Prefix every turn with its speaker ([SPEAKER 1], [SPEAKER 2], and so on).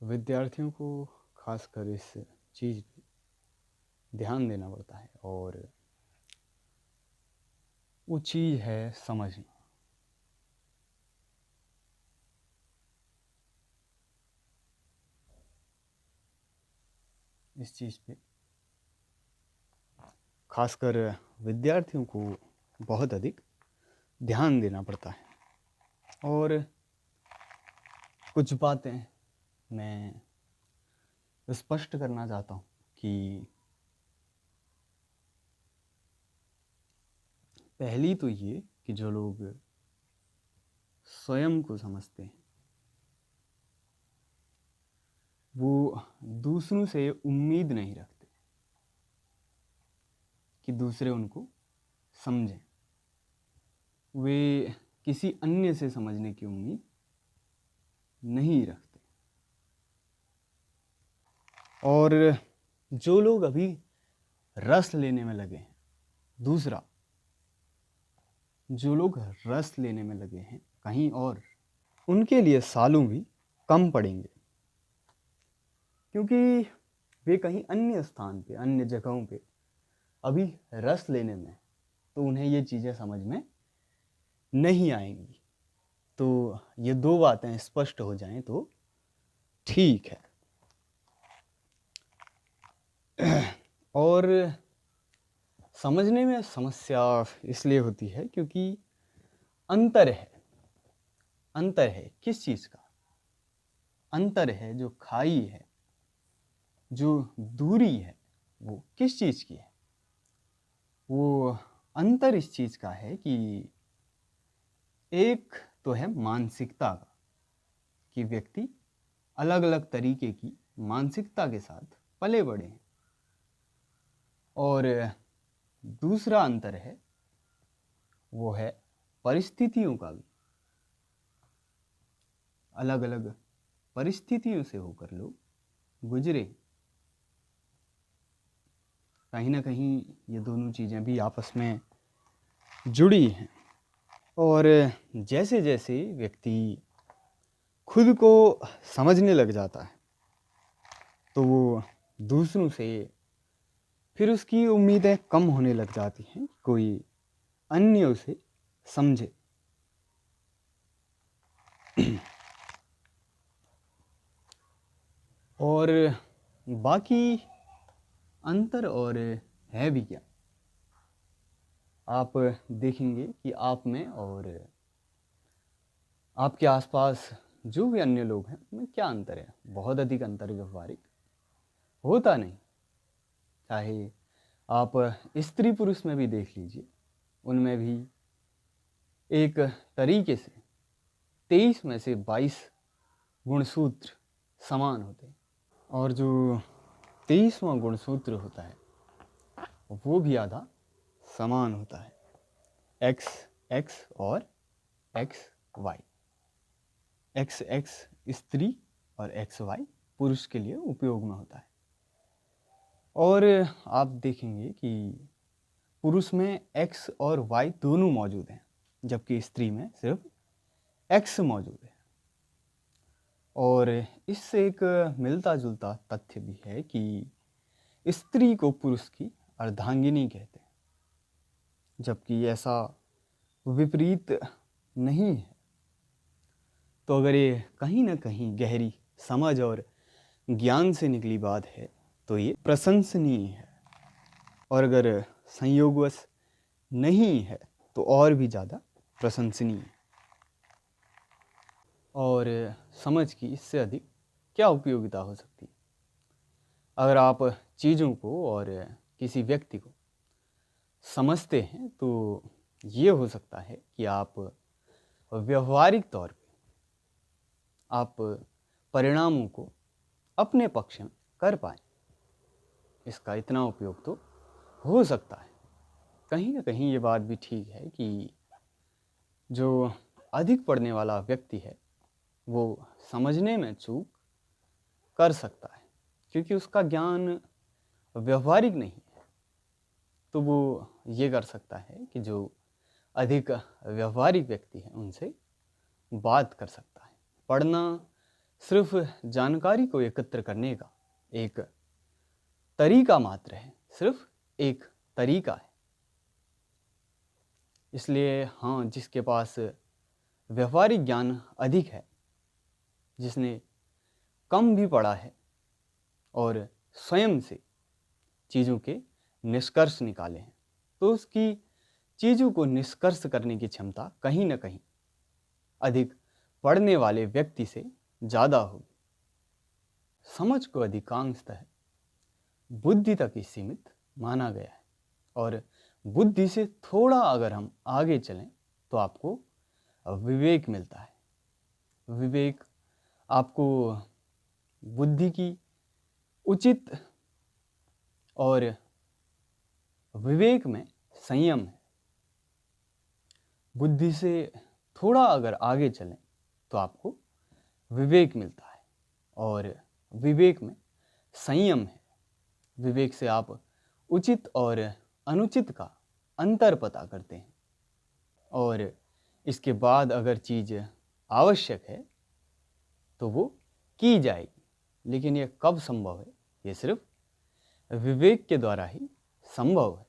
[SPEAKER 1] विद्यार्थियों को खासकर इस चीज़ पे ध्यान देना पड़ता है और वो चीज़ है समझना। इस चीज़ पे खासकर विद्यार्थियों को बहुत अधिक ध्यान देना पड़ता है और कुछ बातें मैं स्पष्ट करना चाहता हूँ कि पहली तो ये कि जो लोग स्वयं को समझते हैं वो दूसरों से उम्मीद नहीं रखते कि दूसरे उनको समझें। वे किसी अन्य से समझने की उम्मीद नहीं रखते। और जो लोग अभी रस लेने में लगे हैं, दूसरा, जो लोग रस लेने में लगे हैं कहीं और, उनके लिए सालों भी कम पड़ेंगे, क्योंकि वे कहीं अन्य स्थान पे, अन्य जगहों पे अभी रस लेने में, तो उन्हें ये चीज़ें समझ में नहीं आएंगी। तो ये दो बातें स्पष्ट हो जाएं तो ठीक है। और समझने में समस्या इसलिए होती है क्योंकि अंतर है। अंतर है किस चीज़ का? अंतर है, जो खाई है, जो दूरी है, वो किस चीज़ की है? वो अंतर इस चीज़ का है कि एक तो है मानसिकता का, कि व्यक्ति अलग अलग तरीके की मानसिकता के साथ पले बड़े हैं, और दूसरा अंतर है वो है परिस्थितियों का भी। अलग अलग परिस्थितियों से होकर लोग गुजरे। कहीं ना कहीं ये दोनों चीज़ें भी आपस में जुड़ी हैं, और जैसे जैसे व्यक्ति खुद को समझने लग जाता है तो वो दूसरों से फिर उसकी उम्मीदें कम होने लग जाती हैं, कोई अन्य उसे समझे। और बाकी अंतर और है भी क्या, आप देखेंगे कि आप में और आपके आसपास जो भी अन्य लोग हैं उनमें क्या अंतर है? बहुत अधिक अंतर व्यवहारिक होता नहीं। चाहे आप स्त्री पुरुष में भी देख लीजिए, उनमें भी एक तरीके से 23 में से 22 गुणसूत्र समान होते हैं, और जो 23वां गुणसूत्र होता है वो भी आधा समान होता है। एक्स एक्स और एक्स वाई। एक्स एक्स स्त्री और एक्स वाई पुरुष के लिए उपयोग में होता है। और आप देखेंगे कि पुरुष में एक्स और वाई दोनों मौजूद हैं, जबकि स्त्री में सिर्फ एक्स मौजूद है। और इससे एक मिलता जुलता तथ्य भी है कि स्त्री को पुरुष की अर्धांगिनी कहते हैं, जबकि ऐसा विपरीत नहीं है। तो अगर ये कहीं ना कहीं गहरी समझ और ज्ञान से निकली बात है तो ये प्रशंसनीय है, और अगर संयोगवश नहीं है तो और भी ज़्यादा प्रशंसनीय है। और समझ की इससे अधिक क्या उपयोगिता हो सकती है? अगर आप चीज़ों को और किसी व्यक्ति को समझते हैं तो ये हो सकता है कि आप व्यवहारिक तौर पे आप परिणामों को अपने पक्ष में कर पाएं। इसका इतना उपयोग तो हो सकता है। कहीं ना कहीं ये बात भी ठीक है कि जो अधिक पढ़ने वाला व्यक्ति है वो समझने में चूक कर सकता है, क्योंकि उसका ज्ञान व्यवहारिक नहीं है। तो वो ये कर सकता है कि जो अधिक व्यवहारिक व्यक्ति है उनसे बात कर सकता है। पढ़ना सिर्फ जानकारी को एकत्र करने का एक तरीका मात्र है, सिर्फ एक तरीका है। इसलिए हाँ, जिसके पास व्यवहारिक ज्ञान अधिक है, जिसने कम भी पढ़ा है और स्वयं से चीज़ों के निष्कर्ष निकाले हैं, तो उसकी चीज़ों को निष्कर्ष करने की क्षमता कहीं ना कहीं अधिक पढ़ने वाले व्यक्ति से ज़्यादा होगी। समझ को अधिकांशतः बुद्धि तक ही सीमित माना गया है, और बुद्धि से थोड़ा अगर हम आगे चलें तो आपको विवेक मिलता है। विवेक आपको बुद्धि की उचित, और विवेक में संयम है। बुद्धि से थोड़ा अगर आगे चलें तो आपको विवेक मिलता है, और विवेक में संयम है। विवेक से आप उचित और अनुचित का अंतर पता करते हैं, और इसके बाद अगर चीज़ आवश्यक है तो वो की जाएगी। लेकिन ये कब संभव है? ये सिर्फ विवेक के द्वारा ही संभव है।